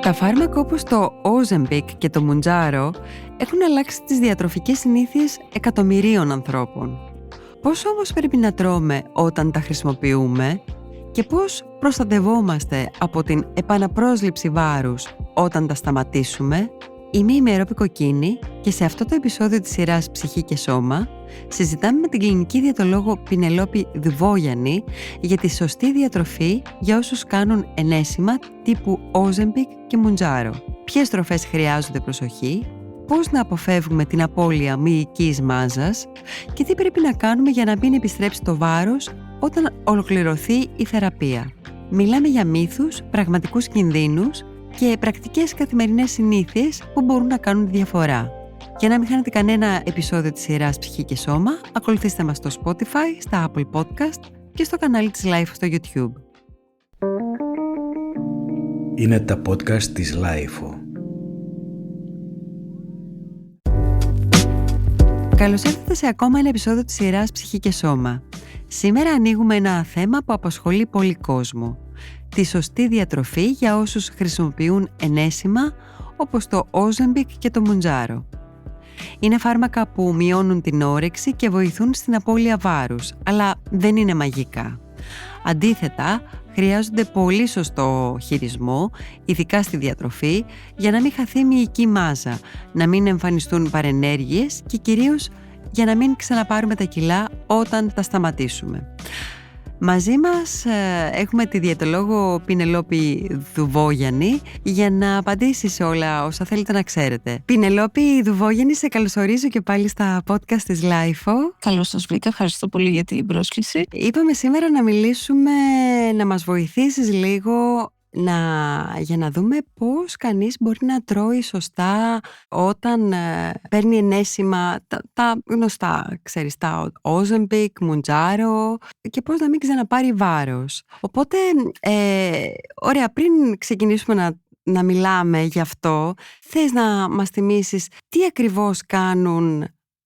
Τα φάρμακα όπως το Ozempic και το Mounjaro έχουν αλλάξει τις διατροφικές συνήθειες εκατομμυρίων ανθρώπων. Πώς όμως πρέπει να τρώμε όταν τα χρησιμοποιούμε και πώς προστατευόμαστε από την επαναπρόσληψη βάρους όταν τα σταματήσουμε? Είμαι η Μερόπη Κοκκίνη και σε αυτό το επεισόδιο της σειράς «Ψυχή και Σώμα» συζητάμε με την κλινική διαιτολόγο Πινελόπη Δουβόγιαννη για τη σωστή διατροφή για όσους κάνουν ενέσιμα τύπου Ozempic και Mounjaro. Ποιες τροφές χρειάζονται προσοχή, πώς να αποφεύγουμε την απώλεια μυϊκής μάζας και τι πρέπει να κάνουμε για να μην επιστρέψει το βάρος όταν ολοκληρωθεί η θεραπεία. Μιλάμε για μύθους, πραγματικούς κινδύνους και πρακτικές καθημερινές συνήθειες που μπορούν να κάνουν διαφορά. Για να μην χάνετε κανένα επεισόδιο της σειράς «Ψυχή και Σώμα», ακολουθήστε μας στο Spotify, στα Apple Podcast και στο κανάλι της Life στο YouTube. Είναι τα podcast της Life. Καλώς ήρθατε σε ακόμα ένα επεισόδιο της σειράς «Ψυχή και Σώμα». Σήμερα ανοίγουμε ένα θέμα που απασχολεί πολύ κόσμο. Τη σωστή διατροφή για όσους χρησιμοποιούν ενέσιμα όπως το Ozempic και το Mounjaro. Είναι φάρμακα που μειώνουν την όρεξη και βοηθούν στην απώλεια βάρους, αλλά δεν είναι μαγικά. Αντίθετα, χρειάζονται πολύ σωστό χειρισμό, ειδικά στη διατροφή, για να μην χαθεί μυϊκή μάζα, να μην εμφανιστούν παρενέργειες και κυρίως για να μην ξαναπάρουμε τα κιλά όταν τα σταματήσουμε. Μαζί μας έχουμε τη διαιτολόγο Πινελόπη Δουβόγιανη για να απαντήσει σε όλα όσα θέλετε να ξέρετε. Πινελόπη Δουβόγιανη, σε καλωσορίζω και πάλι στα podcast της LIFO. Καλώς σας βρήκα, ευχαριστώ πολύ για την πρόσκληση. Είπαμε σήμερα να μιλήσουμε, να μας βοηθήσεις λίγο για να δούμε πώς κανείς μπορεί να τρώει σωστά όταν παίρνει ενέσιμα, τα γνωστά, ξέρεις, τα Ozempic, Mounjaro, και πώς να μην ξαναπάρει βάρος. Οπότε, ωραία, πριν ξεκινήσουμε να μιλάμε γι' αυτό, θες να μας θυμίσεις τι ακριβώς κάνουν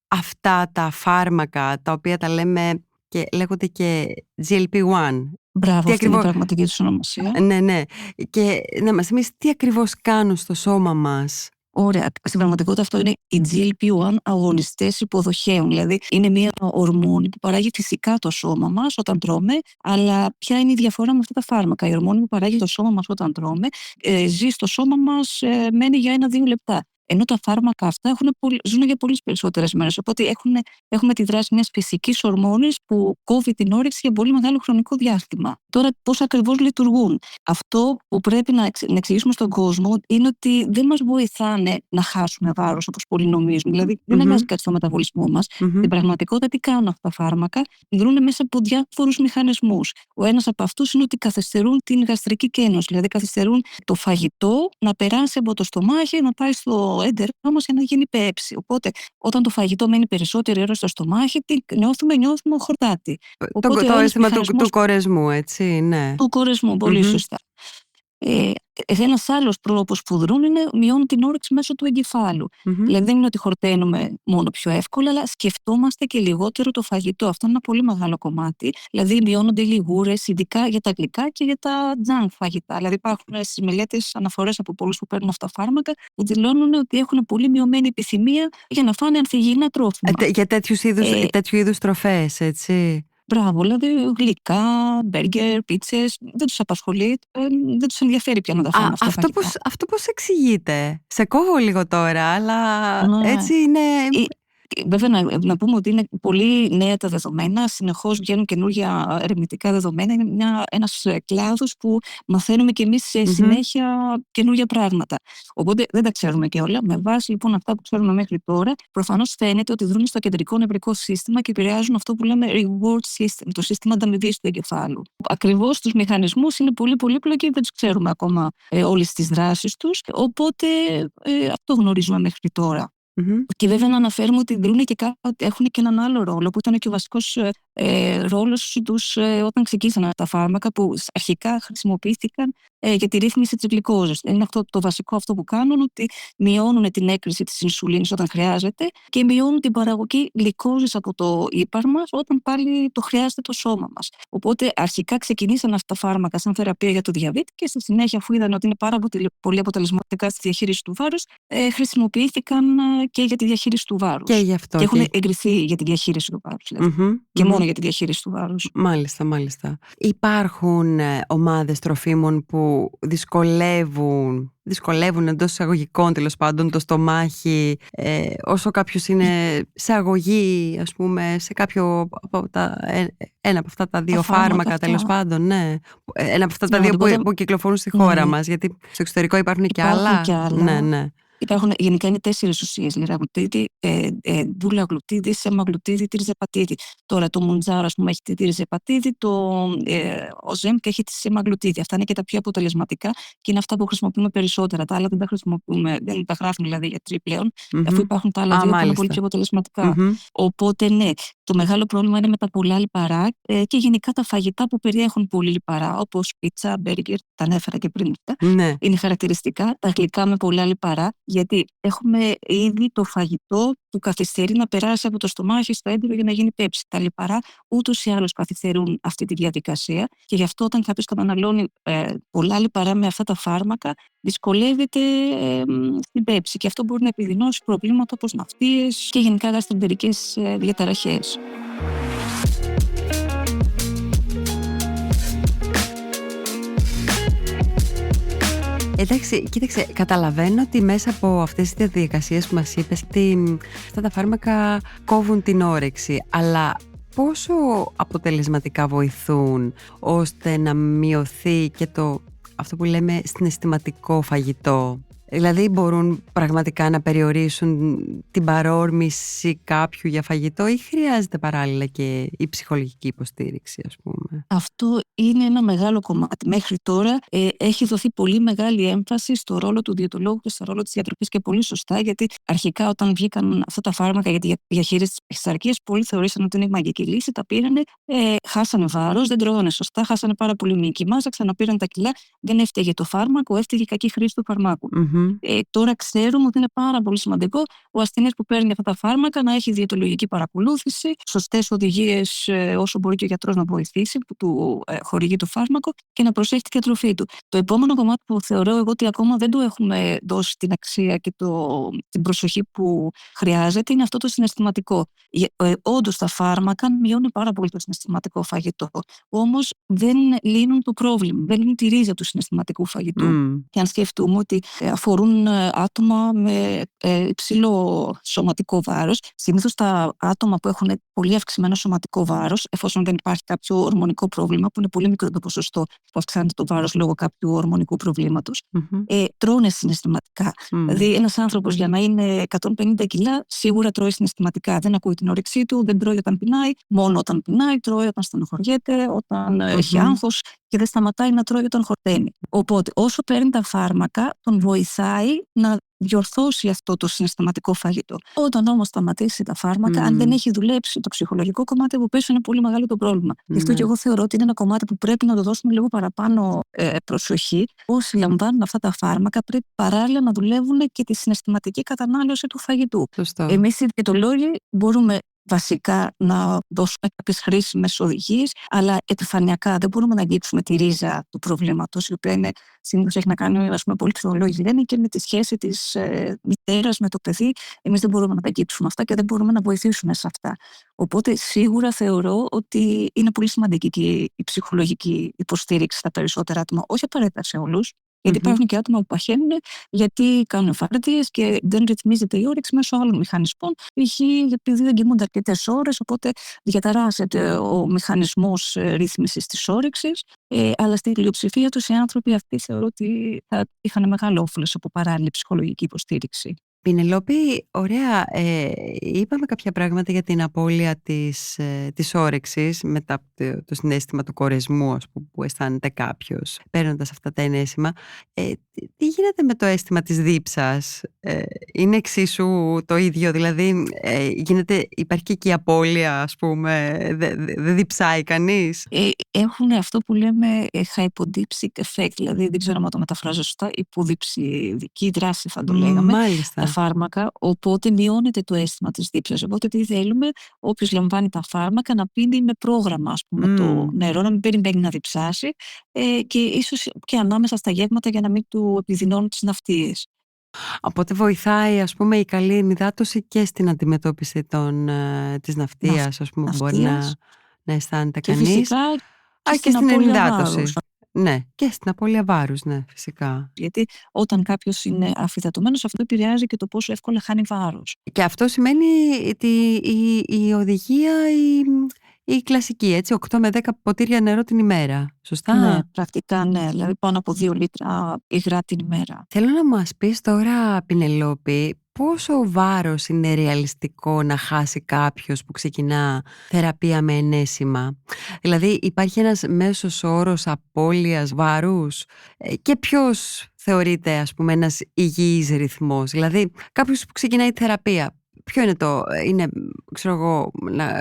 αυτά τα φάρμακα, τα οποία τα λέμε και λέγονται και GLP-1. Μπράβο, αυτή είναι η πραγματική τους ονομασία. Ναι. Και να μας θυμίσεις τι ακριβώς κάνουν στο σώμα μας. Ωραία. Στην πραγματικότητα αυτό είναι οι GLP-1 αγωνιστές υποδοχέων. Δηλαδή είναι μια ορμόνη που παράγει φυσικά το σώμα μας όταν τρώμε, αλλά ποια είναι η διαφορά με αυτά τα φάρμακα? Η ορμόνη που παράγει το σώμα μας όταν τρώμε ζει στο σώμα μας, μένει για 1-2 λεπτά. Ενώ τα φάρμακα αυτά ζουν για πολλές περισσότερες μέρες. Οπότε έχουμε τη δράση μιας φυσικής ορμόνης που κόβει την όρεξη για πολύ μεγάλο χρονικό διάστημα. Τώρα, πώς ακριβώς λειτουργούν? Αυτό που πρέπει να εξηγήσουμε στον κόσμο είναι ότι δεν μας βοηθάνε να χάσουμε βάρος όπως πολλοί νομίζουν. Δηλαδή, δεν αλλάζει κάτι στο μεταβολισμό μας. Στην πραγματικότητα, τι κάνουν αυτά τα φάρμακα? Δρούν μέσα από διάφορους μηχανισμούς. Ο ένας από αυτούς είναι ότι καθυστερούν την γαστρική κένωση. Δηλαδή, καθυστερούν το φαγητό να περάσει από το στομάχι, να πάει στο έντερό μας για να γίνει πέψη. Οπότε, όταν το φαγητό μένει περισσότερη ώρα στο στομάχι, νιώθουμε χορτάτι. Το αίσθημα του κορεσμού, έτσι, ναι. Του κορεσμού, πολύ σωστά. Ένας άλλος τρόπος που δρούν είναι μειώνουν την όρεξη μέσω του εγκεφάλου. Δηλαδή δεν είναι ότι χορταίνουμε μόνο πιο εύκολα, αλλά σκεφτόμαστε και λιγότερο το φαγητό. Αυτό είναι ένα πολύ μεγάλο κομμάτι. Δηλαδή μειώνονται οι λιγούρες, ειδικά για τα γλυκά και για τα junk φαγητά. Δηλαδή υπάρχουν στις μελέτες αναφορές από πολλούς που παίρνουν αυτά τα φάρμακα που δηλώνουν ότι έχουν πολύ μειωμένη επιθυμία για να φάνε ανθυγιεινά τρόφιμα. Για τέτοιου είδους τροφές, έτσι. Μπράβο, δηλαδή γλυκά, μπέργκερ, πίτσες, δεν τους απασχολεί, δεν τους ενδιαφέρει πια να τα φάνε αυτά. Αυτό πώς εξηγείται? Σε κόβω λίγο τώρα, αλλά έτσι είναι. Βέβαια να πούμε ότι είναι πολύ νέα τα δεδομένα, συνεχώς βγαίνουν καινούργια ερευνητικά δεδομένα, είναι ένας κλάδος που μαθαίνουμε κι εμείς σε συνέχεια καινούργια πράγματα. Οπότε δεν τα ξέρουμε και όλα. Με βάση λοιπόν αυτά που ξέρουμε μέχρι τώρα, προφανώς φαίνεται ότι δρούν στο κεντρικό νευρικό σύστημα και επηρεάζουν αυτό που λέμε reward system, το σύστημα ανταμοιβής του εγκεφάλου. Ακριβώς τους μηχανισμούς είναι πολύ πολύπλοκοι, δεν τους ξέρουμε ακόμα όλες τις δράσεις τους, οπότε αυτό γνωρίζουμε μέχρι τώρα. Μμμ. Και βέβαια να αναφέρουμε ότι δρούν και έχουν και έναν άλλο ρόλο που ήταν και ο βασικός ρόλος τους όταν ξεκίνησαν τα φάρμακα που αρχικά χρησιμοποιήθηκαν για τη ρύθμιση της γλυκόζης. Είναι αυτό, το βασικό αυτό που κάνουν, ότι μειώνουν την έκρηση της ινσουλίνης όταν χρειάζεται και μειώνουν την παραγωγή γλυκόζης από το ύπαρ μας όταν πάλι το χρειάζεται το σώμα μας. Οπότε αρχικά ξεκινήσαν αυτά τα φάρμακα σαν θεραπεία για το διαβήτη και στη συνέχεια, αφού είδαν ότι είναι πάρα πολύ αποτελεσματικά στη διαχείριση του βάρους, χρησιμοποιήθηκαν και για τη διαχείριση του βάρους. Και γι' αυτό. Και έχουν εγκριθεί για τη διαχείριση του βάρους. Δηλαδή. Και μόνο για τη διαχείριση του βάρους. Μάλιστα, μάλιστα. Υπάρχουν ομάδες τροφίμων που δυσκολεύουν εντός εισαγωγικών τέλος πάντων το στομάχι, όσο κάποιος είναι σε αγωγή, ας πούμε, σε κάποιο από ένα από αυτά τα δύο φάρμακα τέλος πάντων, ναι. Ένα από αυτά τα δύο που κυκλοφορούν στη χώρα μας, γιατί στο εξωτερικό υπάρχουν και άλλα. Ναι. Γενικά είναι 4 ουσίες: λιραγλουτίδη, ντουλαγλουτίδη, σεμαγλουτίδη, τριζεπατίδη. Τώρα το Μουντζάρο, ας πούμε, έχει τη τριζεπατίδη, ο Ζέμκ έχει τη σεμαγλουτίδη. Αυτά είναι και τα πιο αποτελεσματικά και είναι αυτά που χρησιμοποιούμε περισσότερα. Τα άλλα δεν τα χρησιμοποιούμε, δεν τα γράφουν δηλαδή γιατροί πλέον, αφού υπάρχουν τα άλλα δύο που είναι πολύ πιο αποτελεσματικά. Οπότε, ναι, το μεγάλο πρόβλημα είναι με τα πολλά λιπαρά και γενικά τα φαγητά που περιέχουν πολύ λιπαρά, όπως πίτσα, μπέργκερ, τα ανέφερα και πριν. Ναι. Είναι χαρακτηριστικά τα γλυκά με πολλά λιπαρά, γιατί έχουμε ήδη το φαγητό που καθυστερεί να περάσει από το στομάχι στο έντερο για να γίνει πέψη. Τα λιπαρά ούτως ή άλλως καθυστερούν αυτή τη διαδικασία και γι' αυτό όταν κάποιος καταναλώνει πολλά λιπαρά με αυτά τα φάρμακα, δυσκολεύεται στην πέψη και αυτό μπορεί να επιδεινώσει προβλήματα όπως ναυτίες και γενικά γαστροεντερικές διαταραχές. Εντάξει, κοίταξε, καταλαβαίνω ότι μέσα από αυτές τις διαδικασίες που μας είπες, αυτά τα φάρμακα κόβουν την όρεξη, αλλά πόσο αποτελεσματικά βοηθούν ώστε να μειωθεί και αυτό που λέμε συναισθηματικό φαγητό? Δηλαδή μπορούν πραγματικά να περιορίσουν την παρόρμηση κάποιου για φαγητό ή χρειάζεται παράλληλα και η ψυχολογική υποστήριξη, ας πούμε? Αυτό είναι ένα μεγάλο κομμάτι. Μέχρι τώρα έχει δοθεί πολύ μεγάλη έμφαση στο ρόλο του διαιτολόγου και στο ρόλο της διατροφής και πολύ σωστά, γιατί αρχικά όταν βγήκαν αυτά τα φάρμακα για τη διαχείριση της παχυσαρκίας, πολλοί θεωρήσαν ότι είναι μαγική λύση, τα πήρανε, χάσανε βάρος, δεν τρώγανε σωστά, χάσανε πάρα πολύ μυϊκή μάζα, ξαναπήραν τα κιλά, δεν έφταιγε το φάρμακο, έφταιγε η κακή χρήση του φαρμάκου. Τώρα ξέρουμε ότι είναι πάρα πολύ σημαντικό ο ασθενής που παίρνει αυτά τα φάρμακα να έχει διαιτολογική παρακολούθηση, σωστές οδηγίες όσο μπορεί και ο γιατρός να βοηθήσει που του χορηγεί το φάρμακο και να προσέχει τη διατροφή του. Το επόμενο κομμάτι που θεωρώ εγώ ότι ακόμα δεν του έχουμε δώσει την αξία και την προσοχή που χρειάζεται είναι αυτό το συναισθηματικό. Όντως τα φάρμακα μειώνουν πάρα πολύ το συναισθηματικό φαγητό. Όμως δεν λύνουν το πρόβλημα, δεν λύνουν τη ρίζα του συναισθηματικού φαγητού. Και αν σκεφτούμε ότι αφορούν άτομα με υψηλό σωματικό βάρος, συνήθως τα άτομα που έχουν πολύ αυξημένο σωματικό βάρος, εφόσον δεν υπάρχει κάποιο ορμονικό πρόβλημα, που είναι πολύ μικρό το ποσοστό που αυξάνεται το βάρος λόγω κάποιου ορμονικού προβλήματος, τρώνε συναισθηματικά. Δηλαδή, ένας άνθρωπος για να είναι 150 κιλά, σίγουρα τρώει συναισθηματικά. Δεν ακούει την όρεξή του, δεν τρώει όταν πεινάει, μόνο όταν πεινάει, τρώει όταν στενοχωριέται, όταν έχει άγχος και δεν σταματάει να τρώει όταν χορταίνει. Οπότε, όσο παίρνει τα φάρμακα, τον βοηθάει να διορθώσει αυτό το συναισθηματικό φαγητό. Όταν όμως σταματήσει τα φάρμακα, αν δεν έχει δουλέψει το ψυχολογικό κομμάτι που πίσω, είναι πολύ μεγάλο το πρόβλημα. Γι' αυτό και εγώ θεωρώ ότι είναι ένα κομμάτι που πρέπει να το δώσουμε λίγο παραπάνω προσοχή. Όσοι λαμβάνουν αυτά τα φάρμακα, πρέπει παράλληλα να δουλεύουν και τη συναισθηματική κατανάλωση του φαγητού. Εμείς οι διαιτολόγοι μπορούμε βασικά να δώσουμε κάποιες χρήσιμες οδηγίες, αλλά επιφανειακά δεν μπορούμε να αγγίξουμε τη ρίζα του προβλήματος, η οποία συνήθως έχει να κάνει, ας πούμε, πολλοί ψυχολόγοι λένε, και με τη σχέση της μητέρας με το παιδί. Εμείς δεν μπορούμε να τα αγγίξουμε αυτά και δεν μπορούμε να βοηθήσουμε σε αυτά. Οπότε σίγουρα θεωρώ ότι είναι πολύ σημαντική και η ψυχολογική υποστήριξη στα περισσότερα άτομα, όχι απαραίτητα σε όλους. Γιατί υπάρχουν και άτομα που παχαίνουν γιατί κάνουν φάρδιες και δεν ρυθμίζεται η όρεξη μέσω άλλων μηχανισμών, π.χ. επειδή δεν κοιμούνται αρκετές ώρες, οπότε διαταράσσεται ο μηχανισμός ρύθμισης της όρεξης. Αλλά στην πλειοψηφία τους οι άνθρωποι αυτοί θεωρώ ότι θα είχαν μεγάλο όφελος από παράλληλη ψυχολογική υποστήριξη. Πινελόπη, ωραία. Είπαμε κάποια πράγματα για την απώλεια της όρεξης μετά από το συναίσθημα του κορεσμού, ας πούμε, που αισθάνεται κάποιος παίρνοντας αυτά τα ενέσιμα. Τι γίνεται με το αίσθημα της δίψας? Είναι εξίσου το ίδιο? Δηλαδή, υπάρχει και εκεί η απώλεια, ας πούμε, δεν διψάει κανείς? Έχουν αυτό που λέμε hypodipsic effect, δηλαδή δεν ξέρω αν το μεταφράζω σωστά, υποδιψιδική δράση θα το λέγαμε. Μάλιστα. Τα φάρμακα, οπότε μειώνεται το αίσθημα της δίψας. Οπότε τι θέλουμε, όποιος λαμβάνει τα φάρμακα να πίνει με πρόγραμμα, ας πούμε, το νερό, να μην περιμένει να διψάσει και ίσως και ανάμεσα στα γεύματα για να μην του επιδεινώνουν τις ναυτίες. Οπότε βοηθάει, ας πούμε, η καλή ενυδάτωση και στην αντιμετώπιση της ναυτίας, ας πούμε, που μπορεί να αισθάνεται και κανείς. φυσικά Και στην ενυδάτωση. βάρους. Ναι, και στην απώλεια βάρους, ναι, φυσικά. Γιατί όταν κάποιος είναι αφυδατωμένος, αυτό επηρεάζει και το πόσο εύκολα χάνει βάρος. Και αυτό σημαίνει η οδηγία, η κλασική, έτσι, 8 με 10 ποτήρια νερό την ημέρα. Σωστά? Ναι, πρακτικά ναι, δηλαδή πάνω από 2 λίτρα υγρά την ημέρα. Θέλω να μας πεις τώρα, Πινελόπη, πόσο βάρος είναι ρεαλιστικό να χάσει κάποιος που ξεκινά θεραπεία με ενέσιμα? Δηλαδή υπάρχει ένας μέσος όρος απώλειας βάρους και ποιος θεωρείται, ας πούμε, ένας υγιής ρυθμός? Δηλαδή κάποιος που ξεκινάει θεραπεία, ποιο είναι ξέρω εγώ, να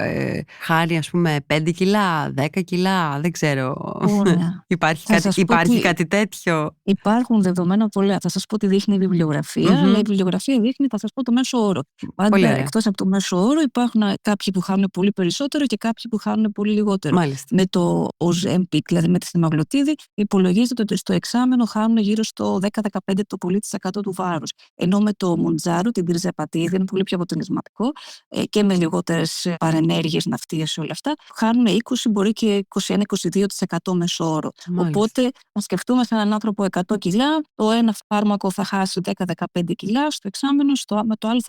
χάνει, ας πούμε, 5 κιλά, 10 κιλά, δεν ξέρω. Ωραία. Υπάρχει κάτι τέτοιο? Υπάρχουν δεδομένα πολλά. Θα σας πω τι δείχνει η βιβλιογραφία, αλλά η βιβλιογραφία δείχνει, θα σας πω, το μέσο όρο. Πάντα εκτός από το μέσο όρο υπάρχουν κάποιοι που χάνουν πολύ περισσότερο και κάποιοι που χάνουν πολύ λιγότερο. Μάλιστα. Με το Ozempic, δηλαδή με τη σεμαγλωτίδη, υπολογίζεται ότι στο εξάμηνο χάνουν γύρω στο 10-15% το πολύ της 100 του βάρους. Ενώ με το Mounjaro, την τριζεπατίδη, είναι πολύ πιο αποτελεσματικό και με λιγότερες παρενέργειες, ναυτίες, όλα αυτά, χάνουν 20, μπορεί και 21-22% μέσο όρο. Οπότε, να σκεφτούμε σε έναν άνθρωπο 100 κιλά, το ένα φάρμακο θα χάσει 10-15 κιλά στο εξάμηνο, με το άλλο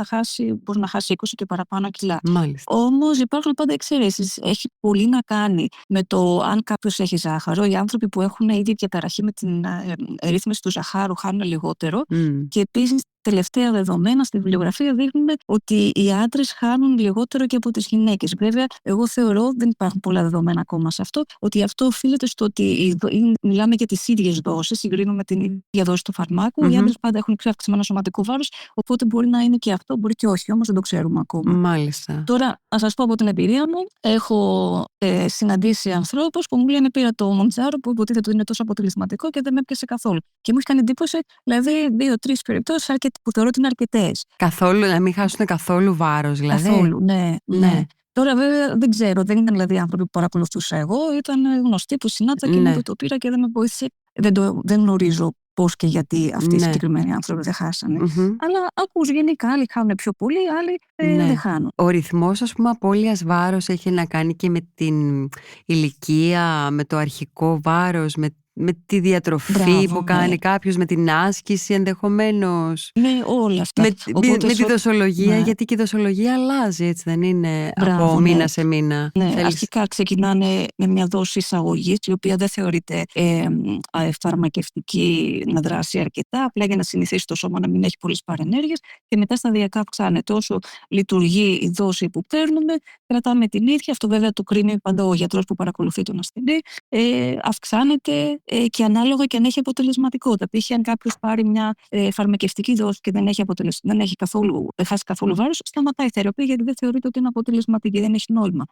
μπορεί να χάσει 20 και παραπάνω κιλά. Όμως υπάρχουν πάντα εξαιρέσεις. Έχει πολύ να κάνει με το αν κάποιος έχει ζάχαρο. Οι άνθρωποι που έχουν ήδη διαταραχή με την ρύθμιση του ζαχάρου χάνουν λιγότερο. Και επίσης, τελευταία δεδομένα στη βιβλιογραφία δείχνουν ότι οι άντρες χάνουν λιγότερο και από τις γυναίκες. Βέβαια, εγώ θεωρώ, δεν υπάρχουν πολλά δεδομένα ακόμα σε αυτό, ότι αυτό οφείλεται στο ότι μιλάμε για τις ίδιες δόσεις, συγκρίνουμε την ίδια δόση του φαρμάκου. Οι άντρες πάντα έχουν πιο αυξημένο σωματικό βάρος, οπότε μπορεί να είναι και αυτό, μπορεί και όχι, όμως δεν το ξέρουμε ακόμα. Μάλιστα. Τώρα, να σας πω από την εμπειρία μου, έχω συναντήσει ανθρώπους που μου λένε πήρα το Mounjaro που υποτίθεται ότι είναι τόσο αποτελεσματικό και δεν με έπιασε καθόλου. Και μου έχει κάνει εντύπωση, δηλαδή 2-3 περιπτώσεις που θεωρώ ότι είναι αρκετές. Καθόλου, να μην χάσουν καθόλου βάρος, δηλαδή. Καθόλου, ναι. Τώρα, βέβαια, δεν ξέρω, δεν ήταν δηλαδή άνθρωποι που παρακολουθούσα εγώ, ήταν γνωστοί που συνάντησα και μου είπε το πήρα και δεν με βοήθησε. Δεν γνωρίζω πώς και γιατί αυτοί οι συγκεκριμένοι άνθρωποι δεν χάσανε. Αλλά ακούς γενικά, άλλοι χάνουν πιο πολύ, άλλοι δεν χάνουν. Ο ρυθμός, ας πούμε, απώλειας βάρος έχει να κάνει και με την ηλικία, με το αρχικό βάρος, με τη διατροφή που κάνει κάποιος, με την άσκηση ενδεχομένως. Ναι, όλα αυτά. Με τη δοσολογία, γιατί και η δοσολογία αλλάζει, έτσι δεν είναι, από μήνα σε μήνα. Ναι, αρχικά ξεκινάνε με μια δόση εισαγωγής, η οποία δεν θεωρείται φαρμακευτική να δράσει αρκετά, απλά για να συνηθίσει το σώμα να μην έχει πολλές παρενέργειες, και μετά σταδιακά αυξάνεται. Όσο λειτουργεί η δόση που παίρνουμε, κρατάμε την ίδια. Αυτό βέβαια το κρίνει πάντα ο γιατρός που παρακολουθεί τον ασθενή. Αυξάνεται και ανάλογα και αν έχει αποτελεσματικότητα. Π.χ. αν κάποιος πάρει μια φαρμακευτική δόση και δεν έχει χάσει καθόλου βάρος, σταματάει η θεραπεία γιατί δεν θεωρείται ότι είναι αποτελεσματική, δεν έχει νόημα.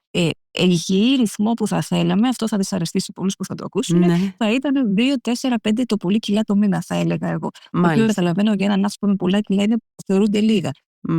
Υγιή ρυθμό που θα θέλαμε, αυτό θα δυσαρεστήσει πολλούς που θα το ακούσουν, θα ήταν 2, 4, 5 το πολύ κιλά το μήνα, θα έλεγα εγώ. Το οποίο καταλαβαίνω για έναν άνθρωπο με πολλά κιλά θεωρούνται λίγα.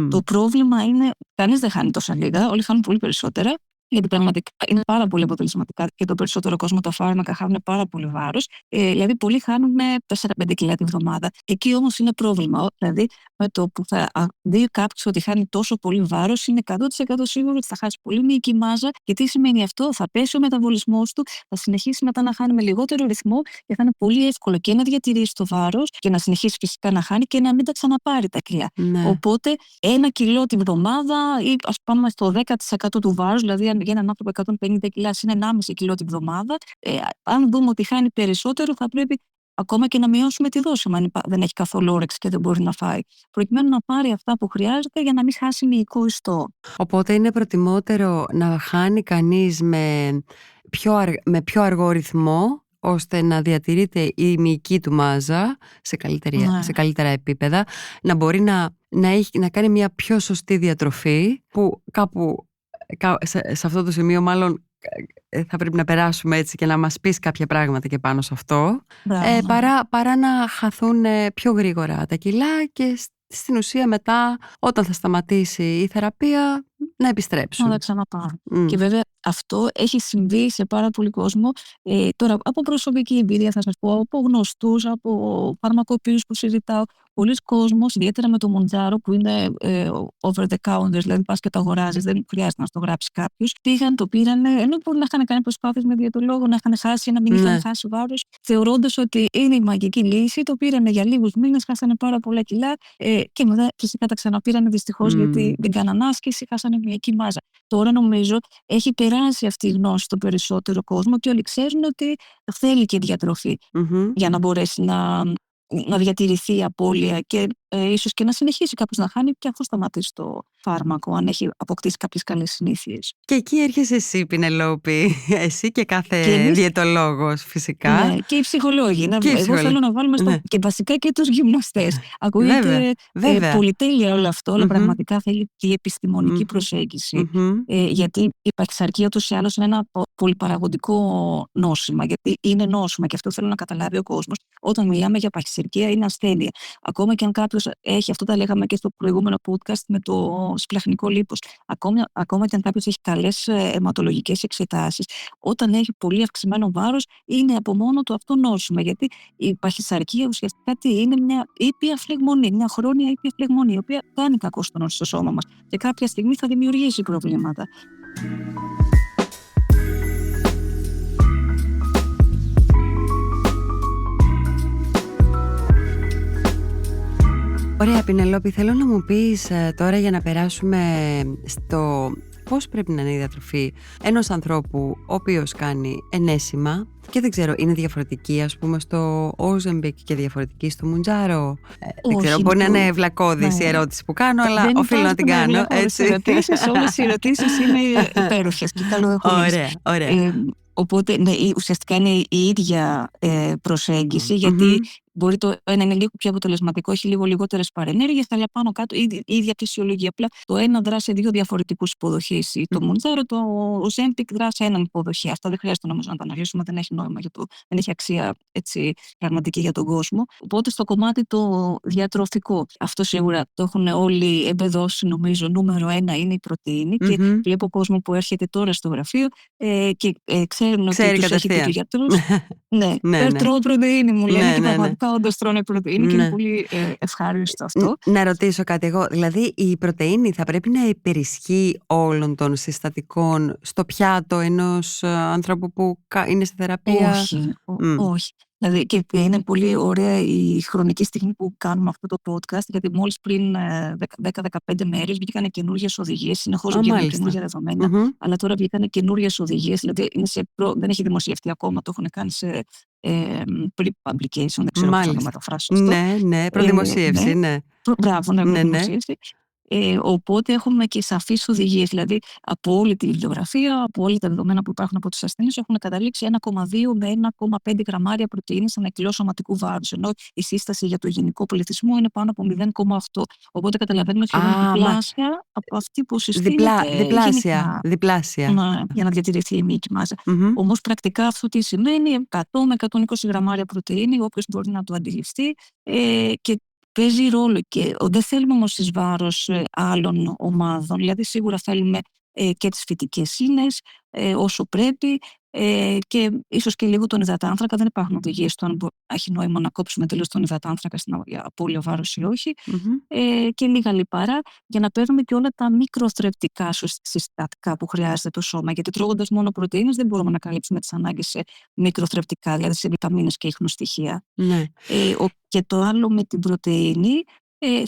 Το πρόβλημα είναι κανείς δεν χάνει τόσα λίγα, όλοι χάνουν πολύ περισσότερα. Γιατί πραγματικά είναι πάρα πολύ αποτελεσματικά και το περισσότερο κόσμο τα φάρμακα χάνουν πάρα πολύ βάρος. Δηλαδή, πολλοί χάνουν 4-5 κιλά την εβδομάδα. Εκεί όμως είναι πρόβλημα. Δηλαδή, με το που θα δει κάποιος ότι χάνει τόσο πολύ βάρος, είναι 100% σίγουρο ότι θα χάσει πολύ μυϊκή μάζα. Και τι σημαίνει αυτό? Θα πέσει ο μεταβολισμός του, θα συνεχίσει μετά να χάνει με λιγότερο ρυθμό και θα είναι πολύ εύκολο και να διατηρήσει το βάρος και να συνεχίσει φυσικά να χάνει και να μην τα ξαναπάρει τα κιλά. Οπότε, 1 κιλό την εβδομάδα ή ας πάμε στο 10% του βάρους, δηλαδή για έναν άνθρωπο 150 κιλά είναι 1,5 κιλό την εβδομάδα. Αν δούμε ότι χάνει περισσότερο, θα πρέπει ακόμα και να μειώσουμε τη δόση, αν δεν έχει καθόλου όρεξη και δεν μπορεί να φάει. Προκειμένου να πάρει αυτά που χρειάζεται για να μην χάσει μυϊκό ιστό. Οπότε είναι προτιμότερο να χάνει κανείς με πιο αργό ρυθμό, ώστε να διατηρείται η μυϊκή του μάζα σε καλύτερα επίπεδα, να μπορεί να κάνει μια πιο σωστή διατροφή, που κάπου σε αυτό το σημείο μάλλον θα πρέπει να περάσουμε έτσι και να μας πεις κάποια πράγματα και πάνω σε αυτό, παρά να χαθούν πιο γρήγορα τα κιλά και στην ουσία μετά, όταν θα σταματήσει η θεραπεία, να επιστρέψουν. Να τα ξαναπάρουν. Και βέβαια αυτό έχει συμβεί σε πάρα πολύ κόσμο. Τώρα, από προσωπική εμπειρία θα σας πω, από γνωστούς, από φαρμακοποιούς που συζητάω, πολλοί κόσμος, ιδιαίτερα με το Mounjaro, που είναι over the counter, δηλαδή πας και το αγοράζεις, δεν χρειάζεται να το γράψει κάποιος. Το πήραν, ενώ μπορεί να είχαν κάνει προσπάθειες με διαιτολόγο, να είχαν χάσει, να μην είχαν χάσει βάρος, θεωρώντας ότι είναι η μαγική λύση. Το πήραν για λίγους μήνες, χάσανε πάρα πολλά κιλά και μετά φυσικά τα ξαναπήραν δυστυχώς γιατί δεν κάναν άσκηση, χάσανε μυϊκή μάζα. Τώρα νομίζω έχει περάσει αυτή η γνώση στον περισσότερο κόσμο και όλοι ξέρουν ότι θέλει και διατροφή για να μπορέσει να διατηρηθεί η απώλεια και ίσως και να συνεχίσει κάποιος να χάνει και αφού σταματήσει το φάρμακο, αν έχει αποκτήσει κάποιες καλές συνήθειες. Και εκεί έρχεσαι εσύ, Πινελόπη, εσύ και κάθε διαιτολόγος φυσικά. Ναι, και οι ψυχολόγοι. Εγώ θέλω να βάλουμε και βασικά και τους γυμναστές. Ακούγεται πολυτέλεια όλο αυτό, αλλά πραγματικά θέλει και επιστημονική προσέγγιση. Γιατί η παχυσαρκία ούτως ή άλλως είναι ένα πολυπαραγωγικό νόσημα, γιατί είναι νόσημα και αυτό θέλω να καταλάβει ο κόσμος. Όταν μιλάμε για παχυσαρκία είναι ασθένεια. Ακόμα και αν κάποιος έχει, αυτό τα λέγαμε και στο προηγούμενο podcast με το σπλαχνικό λίπος, ακόμα και αν κάποιος έχει καλές αιματολογικές εξετάσεις, όταν έχει πολύ αυξημένο βάρος είναι από μόνο του αυτό νόσημα, γιατί η παχυσαρκία ουσιαστικά είναι μια ήπια φλεγμονή, μια χρόνια ήπια φλεγμονή, η οποία κάνει κακό στο σώμα μας και κάποια στιγμή θα δημιουργήσει προβλήματα. Ωραία, Πινελόπη, θέλω να μου πεις τώρα, για να περάσουμε στο πώς πρέπει να είναι η διατροφή ενός ανθρώπου ο οποίος κάνει ενέσιμα και δεν ξέρω, είναι διαφορετική ας πούμε στο Ozempic και διαφορετική στο Mounjaro. Δεν ξέρω, μπορεί να είναι βλακώδης η ερώτηση που κάνω, αλλά οφείλω να την κάνω. Όλες οι ερωτήσεις είναι υπέροχες και καλοδεχόμενες. Ωραία. Οπότε ουσιαστικά είναι η ίδια προσέγγιση, γιατί μπορεί το ένα είναι λίγο πιο αποτελεσματικό, έχει λίγο λιγότερες παρενέργειες, αλλά πάνω κάτω η ίδια φυσιολογία. Απλά το ένα δράσει σε δύο διαφορετικούς υποδοχείς. Το Mounjaro, το Ozempic δράσει σε έναν υποδοχή. Αυτά δεν χρειάζεται νομίζω να τα αναλύσουμε, δεν έχει νόημα, δεν έχει αξία έτσι, πραγματική για τον κόσμο. Οπότε στο κομμάτι το διατροφικό, αυτό σίγουρα το έχουν όλοι εμπεδώσει, νομίζω. Νούμερο 1 είναι η πρωτεΐνη. Και βλέπω κόσμο που έρχεται τώρα στο γραφείο και ξέρουν ότι τους έχει πει ο γιατρός. Τρώω πρωτεΐνη, μου λένε, και πραγματικά όντως τρώνε πρωτεΐνη και είναι πολύ ευχάριστο αυτό. Να ρωτήσω κάτι εγώ, δηλαδή η πρωτεΐνη θα πρέπει να υπερισχύει όλων των συστατικών στο πιάτο ενός ανθρώπου που είναι στη θεραπεία? Όχι. Δηλαδή, και είναι πολύ ωραία η χρονική στιγμή που κάνουμε αυτό το podcast, γιατί μόλις πριν 10-15 μέρες βγήκαν καινούργιες οδηγίες, συνεχώς βγαίνουν καινούργια δεδομένα, αλλά τώρα βγήκαν καινούργιες οδηγίες, δηλαδή δεν έχει δημοσιευτεί ακόμα, το έχουν κάνει σε pre-publication, δεν ξέρω πώς να μεταφράσω αυτό. Ναι, προδημοσίευση, ναι. Μπράβο, προδημοσίευση. Οπότε έχουμε και σαφείς οδηγίες, δηλαδή από όλη τη βιβλιογραφία, από όλα τα δεδομένα που υπάρχουν από τους ασθενείς, έχουν καταλήξει 1,2 με 1,5 γραμμάρια πρωτεΐνης ανά κιλό σωματικού βάρους, ενώ η σύσταση για το γενικό πληθυσμό είναι πάνω από 0,8. Οπότε καταλαβαίνουμε σχεδόν διπλάσια από αυτή που συστήνεται. Διπλάσια. Για να διατηρηθεί η μυϊκή μάζα. Όμως πρακτικά αυτό τι σημαίνει? 100 με 120 γραμμάρια πρωτεΐνη, όποιος μπορεί να το αντιληφθεί, και παίζει ρόλο και δεν θέλουμε όμως εις βάρος άλλων ομάδων. Δηλαδή σίγουρα θέλουμε και τις φυτικές ίνες όσο πρέπει και ίσως και λίγο τον υδατάνθρακα. Δεν υπάρχουν οδηγίες στο αν έχει νόημα να κόψουμε τελείως τον υδατάνθρακα στην απώλεια βάρος ή όχι. Και λίγα λιπαρά για να παίρνουμε και όλα τα μικροθρεπτικά συστατικά που χρειάζεται το σώμα. Γιατί τρώγοντας μόνο πρωτεΐνες δεν μπορούμε να καλύψουμε τις ανάγκες σε μικροθρεπτικά, δηλαδή σε βιταμίνες και ίχνοστοιχεία. Και το άλλο με την πρωτεΐνη,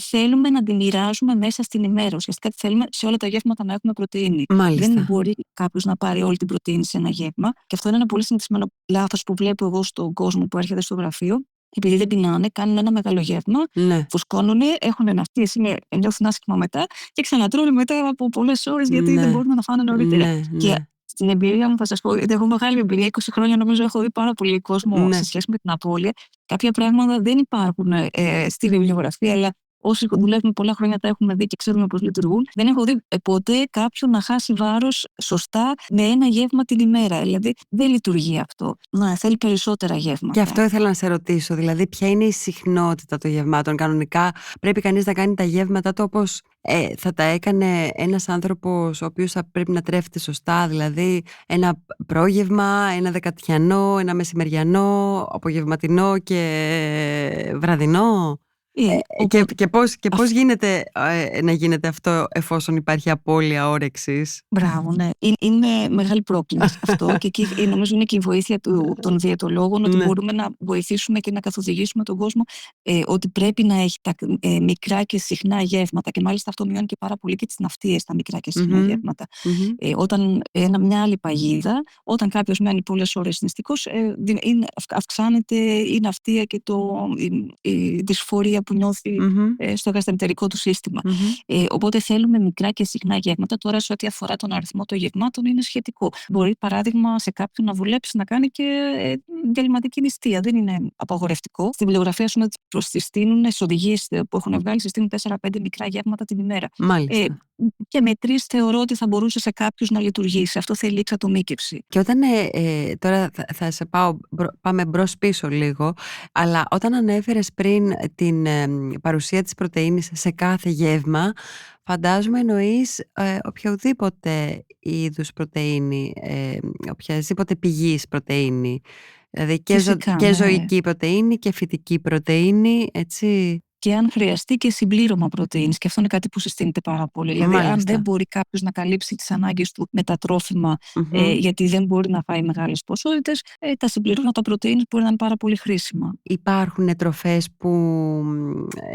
θέλουμε να την μοιράζουμε μέσα στην ημέρα. Ουσιαστικά θέλουμε σε όλα τα γεύματα να έχουμε πρωτεΐνη. Δεν μπορεί κάποιος να πάρει όλη την πρωτεΐνη σε ένα γεύμα. Και αυτό είναι ένα πολύ συνηθισμένο λάθος που βλέπω εγώ στον κόσμο που έρχεται στο γραφείο. επειδή δεν πεινάνε, κάνουν ένα μεγάλο γεύμα, Ναι. φουσκώνουν, έχουν ναυτίες, νιώθουν άσχημα μετά και ξανατρώνε μετά από πολλές ώρες γιατί Ναι. δεν μπορούν να φάνε νωρίτερα. Ναι, Και ναι. στην εμπειρία μου θα σας πω, γιατί έχω μεγάλη εμπειρία, 20 χρόνια νομίζω έχω δει πάρα πολύ κόσμο Ναι. σε σχέση με την απώλεια. Κάποια πράγματα δεν υπάρχουν στη βιβλιογραφία, αλλά όσοι δουλεύουμε πολλά χρόνια τα έχουμε δει και ξέρουμε πώς λειτουργούν. Δεν έχω δει ποτέ κάποιον να χάσει βάρος σωστά με ένα γεύμα την ημέρα. Δηλαδή δεν λειτουργεί αυτό. Να θέλει περισσότερα γεύματα. Και αυτό ήθελα να σε ρωτήσω. Δηλαδή, ποια είναι η συχνότητα των γευμάτων? Κανονικά πρέπει κανείς να κάνει τα γεύματά του όπως θα τα έκανε ένας άνθρωπος ο οποίος θα πρέπει να τρέφεται σωστά. Δηλαδή, ένα πρόγευμα, ένα δεκατιανό, ένα μεσημεριανό, απογευματινό και βραδινό. Και πώς γίνεται να γίνεται αυτό εφόσον υπάρχει απώλεια όρεξης? Μπράβο, ναι. Είναι μεγάλη πρόκληση αυτό και εκεί νομίζω είναι και η βοήθεια των διαιτολόγων ότι μπορούμε να βοηθήσουμε και να καθοδηγήσουμε τον κόσμο ότι πρέπει να έχει τα μικρά και συχνά γεύματα και μάλιστα αυτό μειώνει και πάρα πολύ και τις ναυτίες, τα μικρά και συχνά γεύματα. Όταν μια άλλη παγίδα, όταν κάποιος μένει πολλές ώρες νηστικός, αυξάνεται η ναυτία και η δυσφορία που νιώθει στο γαστρεντερικό του σύστημα. Οπότε θέλουμε μικρά και συχνά γεύματα. Τώρα, σε ό,τι αφορά τον αριθμό των γευμάτων, είναι σχετικό. Μπορεί, παράδειγμα, σε κάποιον να βουλέψει να κάνει και διαλυματική νηστεία. Δεν είναι απαγορευτικό. Στην βιβλιογραφία σου συστήνουν, στις οδηγίες που έχουν βγάλει, συστήνουν 4-5 μικρά γεύματα την ημέρα. Μάλιστα. Και με 3 θεωρώ ότι θα μπορούσε σε κάποιους να λειτουργήσει. Αυτό θέλει εξατομίκευση. Και όταν τώρα θα σε πάμε μπρος-πίσω λίγο, αλλά όταν ανέφερες πριν την παρουσία της πρωτεΐνης σε κάθε γεύμα, φαντάζομαι εννοείς οποιοδήποτε είδους πρωτεΐνη, οποιαδήποτε πηγής πρωτεΐνη. Δηλαδή και ζωική πρωτεΐνη και φυτική πρωτεΐνη, έτσι. Και αν χρειαστεί και συμπλήρωμα πρωτεΐνης. Και αυτό είναι κάτι που συστήνεται πάρα πολύ. Δηλαδή, αν δεν μπορεί κάποιος να καλύψει τις ανάγκες του με τα τρόφιμα, γιατί δεν μπορεί να φάει μεγάλες ποσότητες, τα συμπληρώματα πρωτεΐνης μπορεί να είναι πάρα πολύ χρήσιμα. Υπάρχουν τροφές που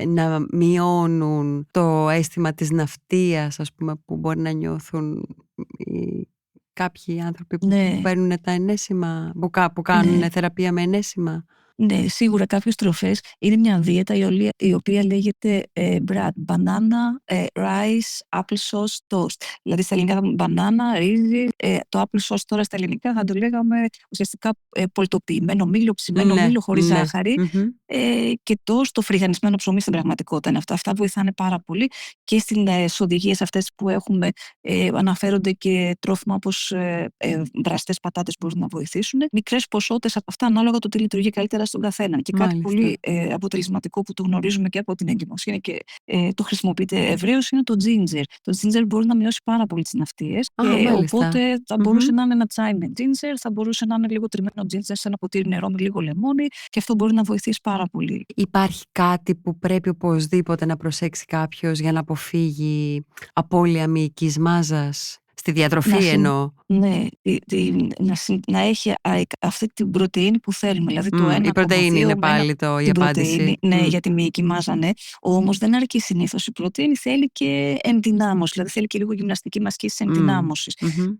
να μειώνουν το αίσθημα της ναυτίας, ας πούμε, που μπορεί να νιώθουν κάποιοι άνθρωποι που παίρνουν τα ενέσιμα, που κάνουν θεραπεία με ενέσιμα? Ναι, σίγουρα κάποιες τροφές. Είναι μια δίαιτα η οποία λέγεται BRAT, banana, rice, applesauce, toast. Δηλαδή στα ελληνικά μπανάνα, ρύζι, το applesauce τώρα στα ελληνικά θα το λέγαμε ουσιαστικά πολτοποιημένο μήλο, ψημένο μήλο χωρίς ζάχαρη και toast, το φρυγανισμένο ψωμί στην πραγματικότητα είναι αυτά. Αυτά βοηθάνε πάρα πολύ και στις οδηγίες αυτές που έχουμε αναφέρονται και τρόφιμα όπως βραστές πατάτες μπορούν να βοηθήσουν. Μικρές ποσότητες από αυτά ανάλογα το τι λειτουργεί καλύτερα στον καθένα. Και κάτι πολύ αποτελεσματικό που το γνωρίζουμε και από την εγκυμοσύνη και το χρησιμοποιείται ευρέως είναι το ginger. Το ginger μπορεί να μειώσει πάρα πολύ τις ναυτίες. Οπότε θα μπορούσε να είναι ένα τσάι με ginger, θα μπορούσε να είναι λίγο τριμμένο ginger σε ένα ποτήρι νερό με λίγο λεμόνι και αυτό μπορεί να βοηθήσει πάρα πολύ. Υπάρχει κάτι που πρέπει οπωσδήποτε να προσέξει κάποιος για να αποφύγει απώλεια μυϊκής μάζας? Στη διατροφή εννοώ. Ναι, να έχει αυτή την πρωτεΐνη που θέλουμε. Δηλαδή το 1,2 η πρωτεΐνη είναι πάλι η απάντηση. Ναι, για τη μυϊκή μάζα, ναι. Όμως δεν αρκεί συνήθως. Η πρωτεΐνη θέλει και ενδυνάμωση. Δηλαδή θέλει και λίγο γυμναστική ασκήσεις ενδυνάμωσης.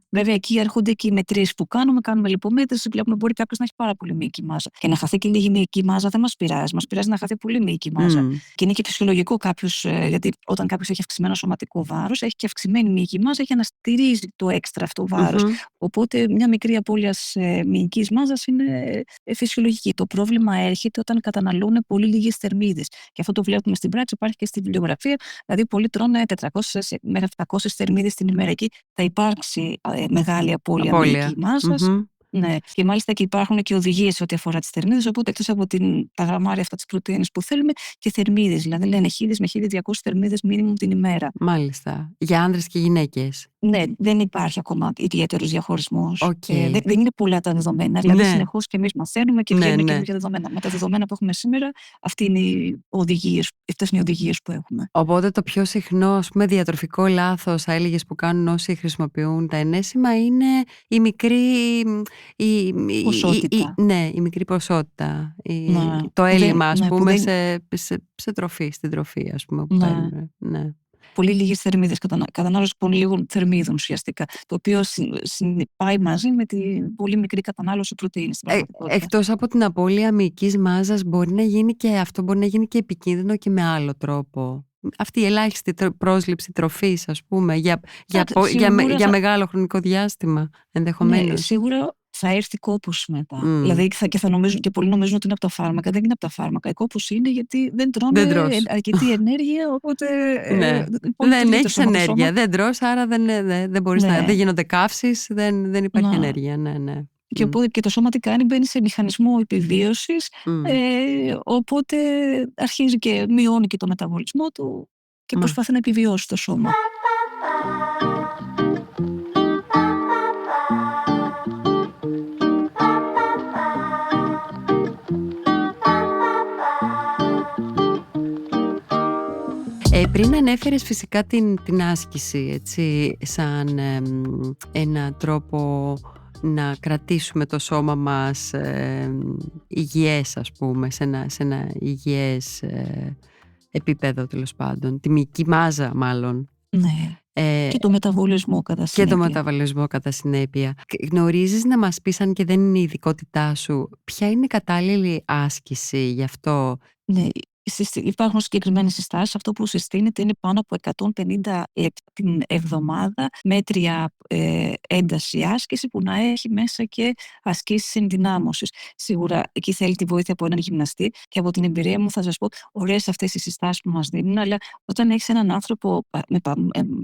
Βέβαια, εκεί έρχονται και οι μετρήσεις που κάνουμε λιπομέτρηση. Βλέπουμε μπορεί κάποιος να έχει πάρα πολύ μυϊκή μάζα. Και να χαθεί και λίγη μυϊκή μάζα δεν μας πειράζει. Μας πειράζει να χαθεί πολύ μυϊκή μάζα. Και είναι και φυσιολογικό κάποιος, γιατί όταν κάποιος έχει αυξημένο σωματικό βάρος, έχει και αυξημένη μυϊκή μάζα για να στηρίζει το έξτρα αυτό βάρος. Οπότε μια μικρή απώλεια μυϊκής μάζας είναι φυσιολογική. Το πρόβλημα έρχεται όταν καταναλώνουν πολύ λίγες θερμίδες. Και αυτό το βλέπουμε στην πράξη, υπάρχει και στη βιβλιογραφία. Δηλαδή, πολλοί τρώνε 400 με 700 θερμίδες την ημέρα. Εκεί θα υπάρξει μεγάλη απώλεια μυϊκής μάζας. Ναι. Και μάλιστα και υπάρχουν και οδηγίες ό,τι αφορά τις θερμίδες. Οπότε εκτός από τα γραμμάρια αυτά της πρωτεΐνης που θέλουμε και θερμίδες. Δηλαδή λένε 1000 με 1200 θερμίδες μίνιμουμ την ημέρα. Μάλιστα. Για άνδρες και γυναίκες. Ναι, δεν υπάρχει ακόμα ιδιαίτερος διαχωρισμός. Δεν είναι πολλά τα δεδομένα. Δηλαδή, συνεχώς και εμείς μαθαίνουμε και βγαίνουν καινούργια δεδομένα. Με τα δεδομένα που έχουμε σήμερα, αυτές είναι οι οδηγίες που έχουμε. Οπότε το πιο συχνό, ας πούμε, διατροφικό λάθος, θα έλεγες, που κάνουν όσοι χρησιμοποιούν τα ενέσιμα είναι η μικρή ποσότητα. Η μικρή ποσότητα. Το έλλειμμα, ας πούμε, στην τροφή, ας πούμε, που παίρνουν. Ναι. πολύ λίγες θερμίδες, κατανάλωση πολύ λίγων θερμίδων ουσιαστικά. Το οποίο πάει μαζί με την πολύ μικρή κατανάλωση πρωτεΐνης στην πραγματικότητα. Εκτός από την απώλεια μυϊκής μάζας, μπορεί να γίνει και αυτό, μπορεί να γίνει και επικίνδυνο και με άλλο τρόπο. Αυτή η ελάχιστη πρόσληψη τροφής, ας πούμε, για μεγάλο χρονικό διάστημα, ενδεχομένως. Ναι, σίγουρα θα έρθει κόπος μετά. Δηλαδή θα νομίζουν, και πολλοί νομίζουν ότι είναι από τα φάρμακα. Δεν είναι από τα φάρμακα. Η κόπος είναι γιατί δεν τρώνε αρκετή ενέργεια, οπότε δεν έχεις ενέργεια. Δεν τρως, άρα δεν μπορείς δεν γίνονται καύσεις, δεν υπάρχει ενέργεια. Ναι. Και οπότε και το σώμα τι κάνει, μπαίνει σε μηχανισμό επιβίωσης, οπότε αρχίζει και μειώνει και το μεταβολισμό του και προσπαθεί να επιβιώσει το σώμα. Πριν ανέφερες φυσικά την άσκηση, έτσι, σαν ένα τρόπο να κρατήσουμε το σώμα μας υγιές, ας πούμε, σε ένα υγιές επίπεδο, τέλος πάντων, τη μυϊκή μάζα μάλλον. Ναι. Και το μεταβολισμό κατά συνέπεια. Και το μεταβολισμό κατά συνέπεια. Γνωρίζεις να μας πεις, αν και δεν είναι η ειδικότητά σου, ποια είναι η κατάλληλη άσκηση γι' αυτό? Ναι. Υπάρχουν συγκεκριμένες συστάσεις. Αυτό που συστήνεται είναι πάνω από 150 την εβδομάδα, μέτρια ένταση άσκηση που να έχει μέσα και ασκήσεις ενδυνάμωσης. Σίγουρα εκεί θέλει τη βοήθεια από έναν γυμναστή, και από την εμπειρία μου θα σας πω, ωραίες αυτές οι συστάσεις που μας δίνουν, αλλά όταν έχεις έναν άνθρωπο με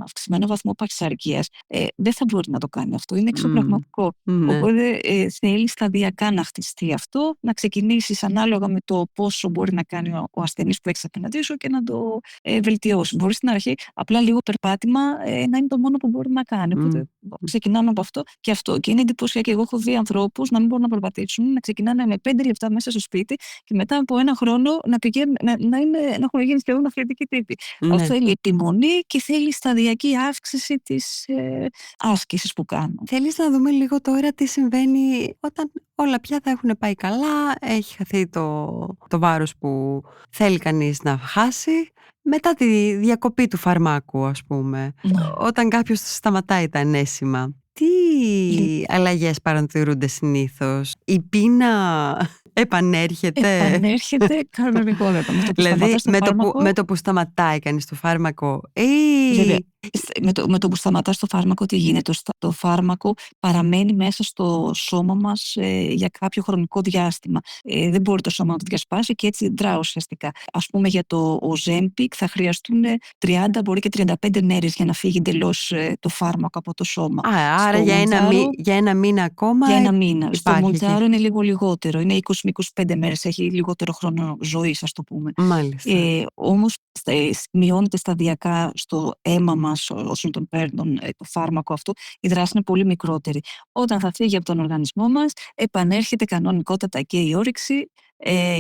αυξημένο βαθμό παχυσαρκίας, δεν θα μπορεί να το κάνει αυτό. Είναι εξωπραγματικό. Οπότε θέλει σταδιακά να χτιστεί αυτό, να ξεκινήσεις ανάλογα με το πόσο μπορεί να κάνει ο ασθενής που έχεις απέναντί σου και να το βελτιώσει. Μπορεί στην αρχή απλά λίγο περπάτημα να είναι το μόνο που μπορεί να κάνει. Οπότε ξεκινάμε από αυτό. Και είναι εντυπωσιακό. Εγώ έχω δει ανθρώπους να μην μπορούν να περπατήσουν, να ξεκινάνε με 5 λεπτά μέσα στο σπίτι και μετά από ένα χρόνο να έχουν γίνει σχεδόν αθλητικοί τύποι. Αυτό θέλει επιμονή και θέλει σταδιακή αύξηση της άσκησης που κάνουν. Θέλεις να δούμε λίγο τώρα τι συμβαίνει όταν όλα πια θα έχουν πάει καλά, έχει χαθεί το βάρος που θέλει κανείς να χάσει, μετά τη διακοπή του φαρμάκου, ας πούμε, όταν κάποιος σταματάει τα ενέσιμα. Τι αλλαγές παρατηρούνται συνήθως? Η πείνα επανέρχεται κανονικότατα. Δηλαδή με το που σταματάει κανείς το φάρμακο με το που σταματάς το φάρμακο, τι γίνεται? Το φάρμακο παραμένει μέσα στο σώμα μας για κάποιο χρονικό διάστημα. Δεν μπορεί το σώμα να το διασπάσει και έτσι δρά ουσιαστικά. Ας πούμε για το Ozempic θα χρειαστούν 30, μπορεί και 35 μέρες για να φύγει εντελώς το φάρμακο από το σώμα. Άρα για ένα μήνα ακόμα. Για ένα μήνα. Στο Mounjaro είναι λίγο λιγότερο. Είναι 20 με 25 μέρες. Έχει λιγότερο χρόνο ζωής, ας το πούμε. Μάλιστα. Όμως μειώνεται σταδιακά στο αίμα μας όσων τον παίρνουν το φάρμακο αυτό. Η δράση είναι πολύ μικρότερη. Όταν θα φύγει από τον οργανισμό μας, επανέρχεται κανονικότατα και η όρεξη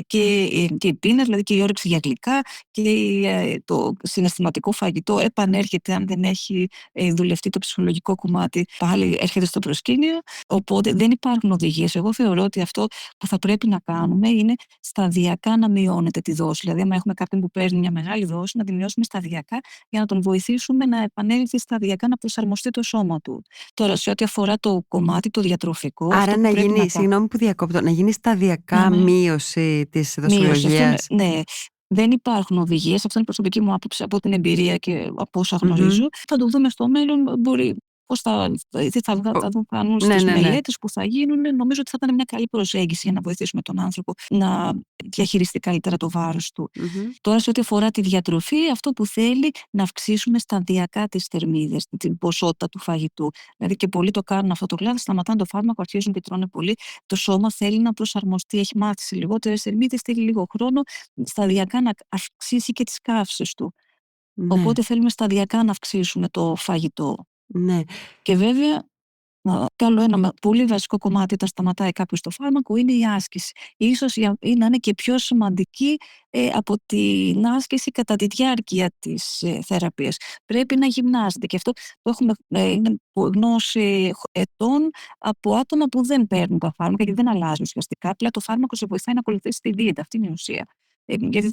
και η πείνα, δηλαδή και η όρεξη για γλυκά και το συναισθηματικό φαγητό επανέρχεται. Αν δεν έχει δουλευτεί το ψυχολογικό κομμάτι, πάλι έρχεται στο προσκήνιο. Οπότε δεν υπάρχουν οδηγίες. Εγώ θεωρώ ότι αυτό που θα πρέπει να κάνουμε είναι σταδιακά να μειώνεται τη δόση. Δηλαδή, αν έχουμε κάποιον που παίρνει μια μεγάλη δόση, να τη μειώσουμε σταδιακά για να τον βοηθήσουμε να επανέλθει σταδιακά, να προσαρμοστεί το σώμα του. Τώρα, σε ό,τι αφορά το κομμάτι το διατροφικό. Άρα να γίνει, συγγνώμη που διακόπτω, να γίνει σταδιακά μείωση της δοσολογίας. Ναι. Δεν υπάρχουν οδηγίες. Αυτό είναι η προσωπική μου άποψη από την εμπειρία και από όσα γνωρίζω. Θα το δούμε στο μέλλον. Πώς θα κάνουν στις μελέτες που θα γίνουν. Νομίζω ότι θα ήταν μια καλή προσέγγιση για να βοηθήσουμε τον άνθρωπο να διαχειριστεί καλύτερα το βάρος του. Τώρα, σε ό,τι αφορά τη διατροφή, αυτό που θέλει να αυξήσουμε σταδιακά τις θερμίδες, την ποσότητα του φαγητού. Δηλαδή, και πολλοί το κάνουν αυτό το λάθος, σταματάνε το φάρμακο, αρχίζουν και τρώνε πολύ. Το σώμα θέλει να προσαρμοστεί, έχει μάθει σε λιγότερες θερμίδες, θέλει λίγο χρόνο, σταδιακά να αυξήσει και τις καύσεις του. Οπότε θέλουμε σταδιακά να αυξήσουμε το φαγητό. Ναι. Και βέβαια, άλλο ένα πολύ βασικό κομμάτι όταν σταματάει κάποιος το φάρμακο είναι η άσκηση. Ίσως να είναι και πιο σημαντική από την άσκηση κατά τη διάρκεια της θεραπείας. Πρέπει να γυμνάζεται και αυτό το έχουμε, είναι γνώση ετών από άτομα που δεν παίρνουν τα φάρμακα και δεν αλλάζουν ουσιαστικά. Απλά το φάρμακο σε βοηθάει να ακολουθήσει τη δίαιτα. Αυτή είναι η ουσία. Γιατί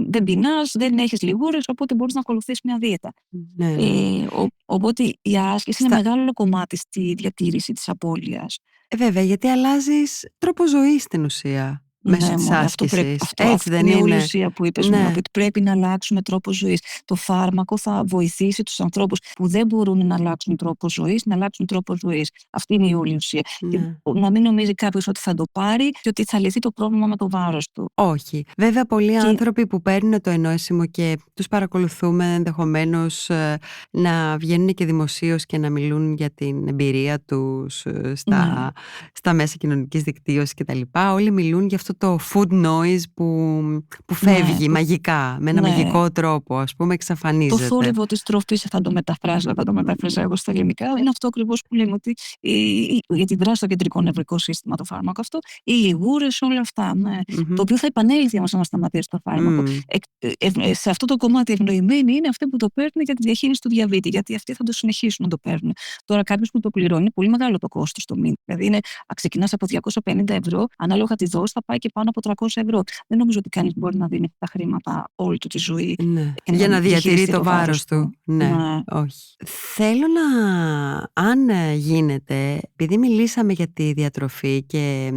δεν πεινάς, δεν έχεις λιγούρες, οπότε μπορείς να ακολουθήσεις μια δίαιτα. Ναι, ναι. Οπότε η άσκηση είναι μεγάλο κομμάτι στη διατήρηση της απώλειας. Βέβαια, γιατί αλλάζεις τρόπο ζωής στην ουσία μέσω Ναι, της μωρέ, άσκησης. αυτό Έτσι δεν είναι όλη η είναι? ουσία που είπες, Ναι. ότι πρέπει να αλλάξουμε τρόπο ζωής. Το φάρμακο θα βοηθήσει τους ανθρώπους που δεν μπορούν να αλλάξουν τρόπο ζωής, να αλλάξουν τρόπο ζωής. Αυτή είναι η όλη ουσία. Και Ναι. να μην νομίζει κάποιος ότι θα το πάρει και ότι θα λυθεί το πρόβλημα με το βάρος του. Όχι. Βέβαια, πολλοί άνθρωποι που παίρνουν το ενώσιμο και τους παρακολουθούμε ενδεχομένως να βγαίνουν και δημοσίως και να μιλούν για την εμπειρία τους στα μέσα κοινωνικής δικτύωσης κτλ. Όλοι μιλούν για αυτό το food noise που φεύγει μαγικά, με ένα μαγικό τρόπο, ας πούμε, εξαφανίζεται. Το θόρυβο της τροφής θα το μεταφράζω εγώ στα ελληνικά. Είναι αυτό ακριβώς που λέμε, ότι γιατί δράσει στο κεντρικό νευρικό σύστημα το φάρμακο αυτό, οι λιγούρες, όλα αυτά. Ναι. Το οποίο θα επανέλθει όμως να σταματήσει το φάρμακο. Σε αυτό το κομμάτι ευνοημένοι είναι αυτοί που το παίρνουν για τη διαχείριση του διαβήτη, γιατί αυτοί θα το συνεχίσουν να το παίρνουν. Τώρα, κάποιος που το πληρώνει, είναι πολύ μεγάλο το κόστος το μήνα. Δηλαδή, ξεκινάς από 250 ευρώ, ανάλογα τη δόση θα πάει και πάνω από 300 ευρώ. Δεν νομίζω ότι κανείς μπορεί να δίνει τα χρήματα όλη του τη ζωή. Ναι. Για να διατηρεί το βάρος του. Ναι, όχι. Θέλω αν γίνεται, επειδή μιλήσαμε για τη διατροφή και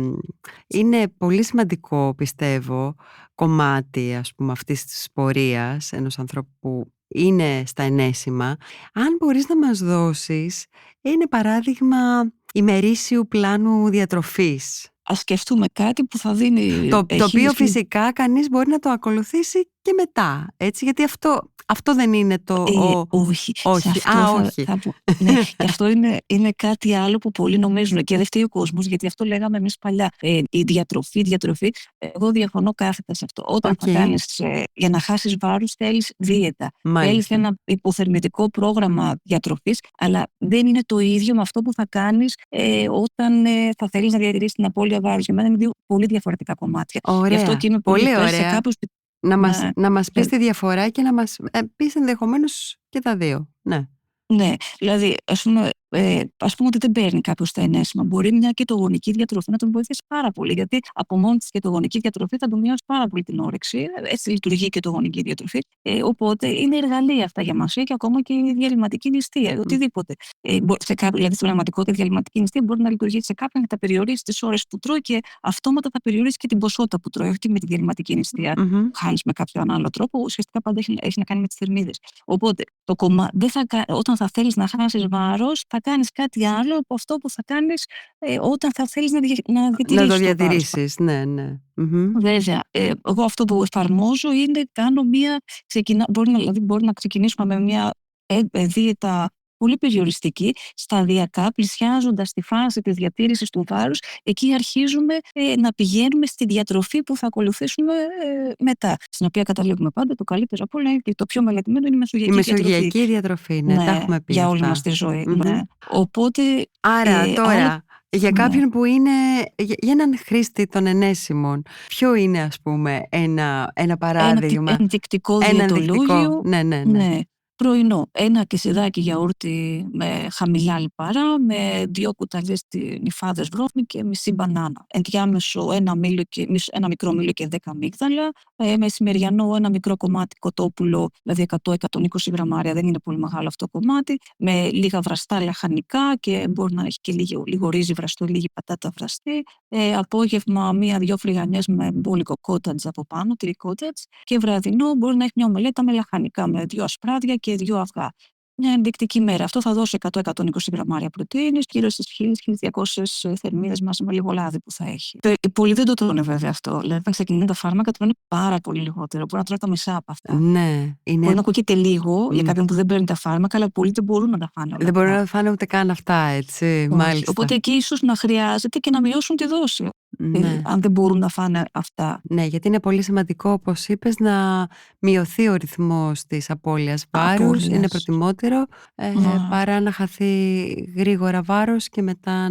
είναι πολύ σημαντικό, πιστεύω, κομμάτι, ας πούμε, αυτής της πορείας ενός ανθρώπου που είναι στα ενέσιμα, αν μπορείς να μας δώσεις ένα παράδειγμα ημερήσιου πλάνου διατροφής. Ας σκεφτούμε κάτι που θα δίνει... Το οποίο φυσικά κανείς μπορεί να το ακολουθήσει και μετά, έτσι, γιατί αυτό δεν είναι το... Όχι. Όχι. Ναι, και αυτό είναι κάτι άλλο που πολλοί νομίζουν και δεν φταίει ο κόσμος, γιατί αυτό λέγαμε εμείς παλιά. Η διατροφή, εγώ διαφωνώ κάθετα σε αυτό. Όταν θα κάνεις, για να χάσεις βάρους, θέλεις δίαιτα. Θέλεις ένα υποθερμητικό πρόγραμμα διατροφής, αλλά δεν είναι το ίδιο με αυτό που θα κάνεις όταν θα θέλεις να διατηρήσεις την απώλεια βάρους. Για μένα είναι δύο πολύ διαφορετικά κομμάτια. Ωραία. Γι' αυτό και είμαι πολύ ωραία. Σε κάποιους... Να μας πεις τη διαφορά και να μας πεις ενδεχομένως και τα δύο. Ναι, δηλαδή ας πούμε ότι δεν παίρνει κάποιος τα ενέσιμα. Μπορεί μια кетογονική διατροφή να τον βοηθήσει πάρα πολύ. Γιατί από μόνη της кетογονική διατροφή θα τον μειώσει πάρα πολύ την όρεξη. Έτσι λειτουργεί η кетογονική διατροφή. Οπότε είναι εργαλεία αυτά για μας, και ακόμα και η διαλυματική νηστεία. Οτιδήποτε. Δηλαδή στην πραγματικότητα η διαλυματική νηστεία μπορεί να λειτουργήσει σε κάποιον και θα περιορίσει τις ώρες που τρώει και αυτόματα θα περιορίσει και την ποσότητα που τρώει. Όχι με τη διαλυματική νηστεία. Χάνεις με κάποιον άλλο τρόπο. Ουσιαστικά πάντα έχει να κάνει με τις θερμίδες. Οπότε όταν θα θέλεις να χάσεις βάρος, θα κάνεις κάτι άλλο από αυτό που θα κάνεις όταν θα θέλεις να διατηρήσεις. Να το διατηρήσεις, ναι. Βέβαια. Εγώ αυτό που εφαρμόζω είναι μπορεί να ξεκινήσουμε με μια δίαιτα πολύ περιοριστική, σταδιακά, πλησιάζοντας τη φάση της διατήρησης του βάρους, εκεί αρχίζουμε να πηγαίνουμε στη διατροφή που θα ακολουθήσουμε μετά. Στην οποία καταλήγουμε πάντα το καλύτερο από όλα και το πιο μελετημένο είναι η μεσογειακή διατροφή. Ναι, τα έχουμε πει. Για όλη μας τη ζωή. Ναι. Οπότε. Άρα τώρα. Για κάποιον που είναι, για έναν χρήστη των ενέσιμων, ποιο είναι, ας πούμε, ένα παράδειγμα? Ένα ενδεικτικό διαιτολόγιο. Ναι. Πρωινό, ένα κεσιδάκι γιαούρτι με χαμηλά λιπαρά, με 2 κουταλιές νυφάδες βρώμη και μισή μπανάνα. Ενδιάμεσο ένα μικρό μήλο και 10 αμύγδαλα. Μεσημεριανό ένα μικρό κομμάτι κοτόπουλο, δηλαδή 100-120 γραμμάρια, δεν είναι πολύ μεγάλο αυτό το κομμάτι, με λίγα βραστά λαχανικά και μπορεί να έχει και λίγο ρύζι βραστό, λίγη πατάτα βραστή. Απόγευμα 1-2 φρυγανιές με μπόλικο κότατζ από πάνω, τυρί κότατζ. Και βραδινό μπορεί να έχει μια ομελέτα με λαχανικά, με 2 ασπράδια και 2 αυγά. Μια ενδεικτική μέρα. Αυτό θα δώσει 100-120 γραμμάρια πρωτεΐνης, γύρω στις 1.000-1.200 θερμίδες μαζί με λίγο λάδι που θα έχει. Πολλοί δεν το τρώνε βέβαια αυτό. Δηλαδή, όταν ξεκινούν τα φάρμακα, τρώνε πάρα πολύ λιγότερο. Μπορεί να τρώνε τα μισά από αυτά. Ναι, μπορεί να ακούγεται λίγο για κάποιον που δεν παίρνει τα φάρμακα, αλλά πολλοί δεν μπορούν να τα φάνε. Δεν μπορούν να τα φάνε ούτε καν αυτά, έτσι. Μάλιστα. Οπότε εκεί ίσως να χρειάζεται και να μειώσουν τη δόση. Ναι. Αν δεν μπορούν να φάνε αυτά. Ναι, γιατί είναι πολύ σημαντικό, όπως είπες, να μειωθεί ο ρυθμός της απώλειας βάρους. Είναι προτιμότερο παρά να χαθεί γρήγορα βάρος και μετά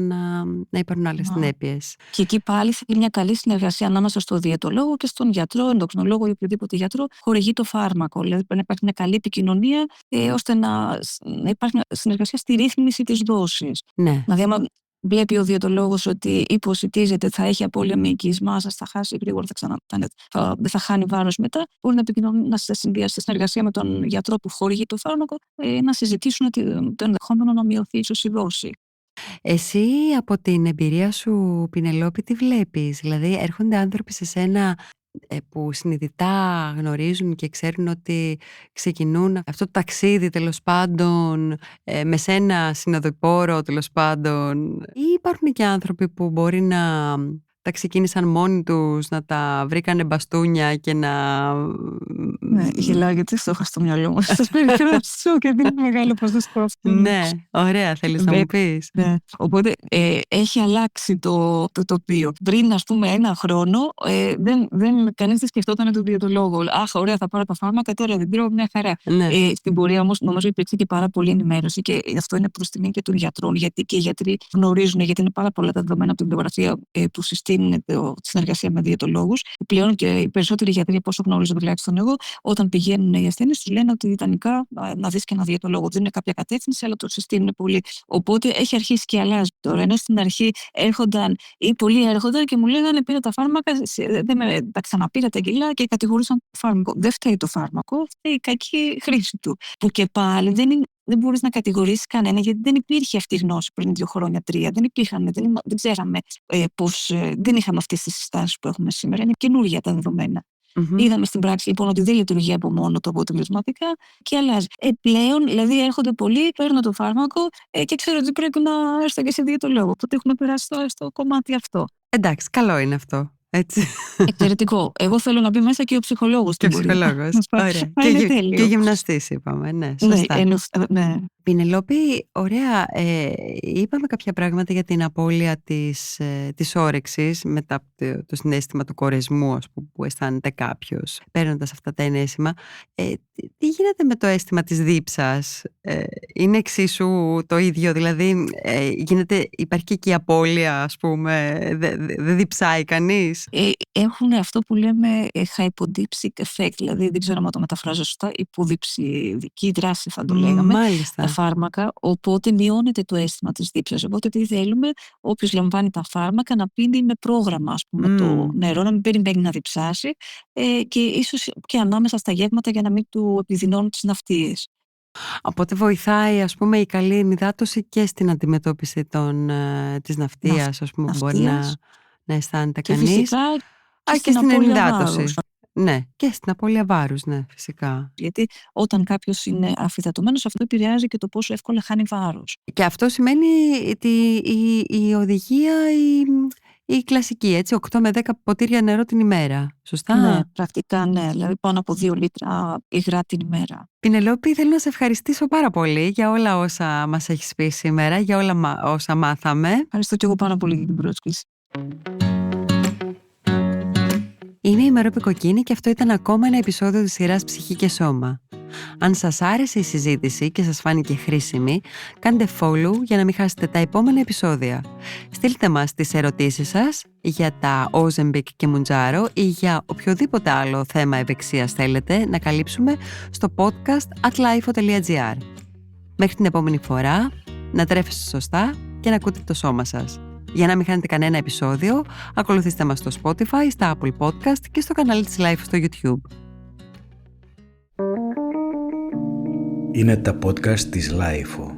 να υπάρχουν άλλες συνέπειες. Και εκεί πάλι θέλει μια καλή συνεργασία ανάμεσα στο διαιτολόγο και στον γιατρό, ενδοκρινολόγο ή οποιοδήποτε γιατρό χορηγεί το φάρμακο. Δηλαδή πρέπει να υπάρχει μια καλή επικοινωνία ώστε να υπάρχει μια συνεργασία στη ρύθμιση της δόσης. Ναι. Δηλαδή, βλέπει ο διαιτολόγος ότι υποσιτίζεται, θα έχει απώλεια μυϊκής μάσας, θα χάσει γρήγορα, δεν θα χάνει βάρος μετά, μπορεί να συνδυάσει σε συνεργασία με τον γιατρό που χορηγεί το φάρμακο, να συζητήσουν το ενδεχόμενο να μειωθεί ίσως η δόση. Εσύ από την εμπειρία σου, Πινελόπη, τι βλέπεις? Δηλαδή έρχονται άνθρωποι σε σένα που συνειδητά γνωρίζουν και ξέρουν ότι ξεκινούν αυτό το ταξίδι τέλος πάντων με σένα συνοδοιπόρο τέλος πάντων, ή υπάρχουν και άνθρωποι που μπορεί να τα ξεκίνησαν μόνοι τους, να τα βρήκανε μπαστούνια και να... Ναι, γελάω γιατί το είχα στο μυαλό μου. Σας περιγράψω και δεν είναι μεγάλο ποσοστό αυτό. Ναι, ωραία, θέλεις να μου πεις. Ναι. Οπότε έχει αλλάξει το τοπίο. Πριν, ας πούμε, 1 χρόνο, κανείς δεν σκεφτόταν τον διαιτολόγο. Αχ, ωραία, θα πάρω τα φάρμακα, τώρα δεν πήρω, μια χαρά. Ναι. Στην πορεία όμως, νομίζω υπήρξε και πάρα πολλή ενημέρωση και αυτό είναι προς τιμή και των γιατρών, γιατί και οι γιατροί γνωρίζουν, γιατί είναι πάρα πολλά τα δεδομένα από την βιβλιογραφία που συστήνουν τη συνεργασία με διαιτολόγους. Πλέον και οι περισσότεροι γιατροί, από όσο γνωρίζω τουλάχιστον εγώ, όταν πηγαίνουν οι ασθενείς, τους λένε ότι ιδανικά να δεις και ένα διαιτολόγο. Δεν είναι κάποια κατεύθυνση, αλλά το συστήνουν πολύ. Οπότε έχει αρχίσει και αλλάζει τώρα. Ενώ στην αρχή έρχονταν ή πολλοί έρχονταν και μου λέγανε: πήρα τα φάρμακα, τα ξαναπήρα τα κιλά και κατηγορούσαν το φάρμακο. Δεν φταίει το φάρμακο, φταίει η κακή χρήση του. Που και πάλι δεν μπορείς να κατηγορήσεις κανένα, γιατί δεν υπήρχε αυτή η γνώση πριν 2 χρόνια, 3. Δεν ξέραμε πώς. Δεν είχαμε αυτές τις συστάσεις που έχουμε σήμερα. Είναι καινούργια τα δεδομένα. Mm-hmm. Είδαμε στην πράξη λοιπόν ότι δεν λειτουργεί από μόνο το αποτελεσματικά και αλλάζει. Πλέον, δηλαδή, έρχονται πολλοί, παίρνω το φάρμακο και ξέρω ότι πρέπει να έρθω και σε διαιτολόγο. Οπότε έχουμε περάσει στο κομμάτι αυτό. Εντάξει, καλό είναι αυτό. Έτσι. Εξαιρετικό. Εγώ θέλω να μπει μέσα και ο ψυχολόγος. Και ο ψυχολόγος. Ωραία. Και γυμναστής, είπαμε. Ναι, σωστά. Ναι. Πινελόπη, ωραία. Είπαμε κάποια πράγματα για την απώλεια της όρεξης μετά το συναίσθημα του κορεσμού, ας πούμε, που αισθάνεται κάποιος παίρνοντας αυτά τα ενέσιμα. Τι γίνεται με το αίσθημα της δίψας? Είναι εξίσου το ίδιο? Δηλαδή υπάρχει και εκεί η απώλεια, ας πούμε, δεν διψάει κανείς? Έχουν αυτό που λέμε hypodipsic effect, δηλαδή δεν ξέρω αν το μεταφράζω σωστά, υποδιψιδική δράση θα το λέγαμε. Μάλιστα. Τα φάρμακα, οπότε μειώνεται το αίσθημα της δίψας. Οπότε τι θέλουμε? Όποιος λαμβάνει τα φάρμακα να πίνει με πρόγραμμα, ας πούμε, το νερό, να μην περιμένει να διψάσει και ίσως και ανάμεσα στα γεύματα για να μην του επιδεινώνουν τις ναυτίες. Οπότε βοηθάει, ας πούμε, η καλή ενυδάτωση και στην αντιμετώπιση της ναυτίας, ας πούμε, μπορεί να αισθάνεται κανείς. Φυσικά και στην ενυδάτωση. Ναι, και στην απώλεια βάρους, ναι, φυσικά. Γιατί όταν κάποιος είναι αφυδατωμένος, αυτό επηρεάζει και το πόσο εύκολα χάνει βάρος. Και αυτό σημαίνει η οδηγία, η κλασική, έτσι, 8 με 10 ποτήρια νερό την ημέρα. Σωστά? Ναι, πρακτικά ναι, δηλαδή πάνω από 2 λίτρα υγρά την ημέρα. Πινελόπη, θέλω να σε ευχαριστήσω πάρα πολύ για όλα όσα μας έχεις πει σήμερα, για όλα όσα μάθαμε. Ευχαριστώ και εγώ πάρα πολύ για την πρόσκληση. Είμαι η Μαρόπη Κοκκίνη και αυτό ήταν ακόμα ένα επεισόδιο της σειράς Ψυχή και Σώμα. Αν σας άρεσε η συζήτηση και σας φάνηκε χρήσιμη, κάντε follow για να μην χάσετε τα επόμενα επεισόδια. Στείλτε μας τις ερωτήσεις σας για τα Ozempic και Mounjaro ή για οποιοδήποτε άλλο θέμα ευεξίας θέλετε να καλύψουμε στο podcast @lifeo.gr. Μέχρι την επόμενη φορά, να τρέφεστε σωστά και να ακούτε το σώμα σας. Για να μην χάνετε κανένα επεισόδιο, ακολουθήστε μας στο Spotify, στα Apple Podcast και στο κανάλι της Life στο YouTube. Είναι τα podcast της Life.